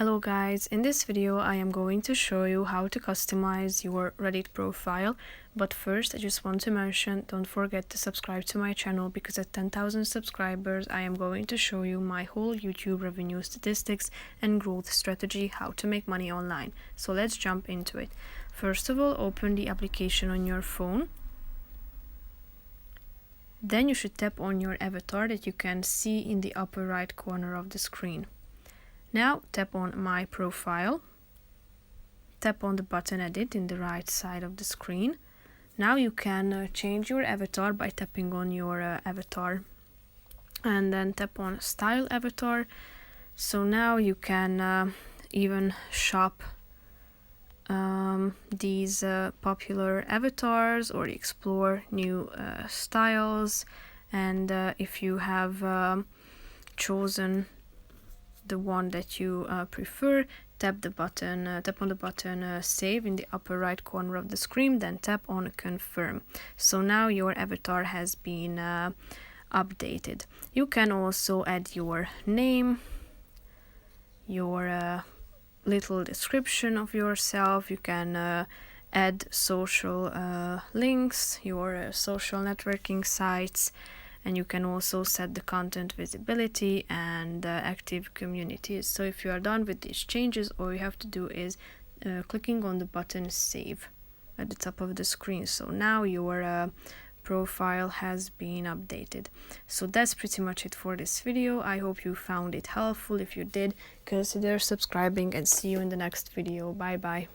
Hello guys, in this video I am going to show you how to customize your Reddit profile, but first I just want to mention, don't forget to subscribe to my channel because at 10,000 subscribers I am going to show you my whole YouTube revenue statistics and growth strategy, how to make money online. So let's jump into it. First of all, open the application on your phone. Then you should tap on your avatar that you can see in the upper right corner of the screen. Now tap on My Profile, tap on the button Edit in the right side of the screen. Now you can change your avatar by tapping on your avatar and then tap on Style Avatar. So now you can even shop these popular avatars or explore new styles, and if you have chosen the one that you prefer, tap on the button Save in the upper right corner of the screen, then tap on Confirm. So now your avatar has been updated. You can also add your name, your little description of yourself. You can add social links, your social networking sites, and you can also set the content visibility and active communities. So if you are done with these changes, all you have to do is clicking on the button Save at the top of the screen. So now your profile has been updated. So that's pretty much it for this video. I hope you found it helpful. If you did, consider subscribing and see you in the next video. Bye bye.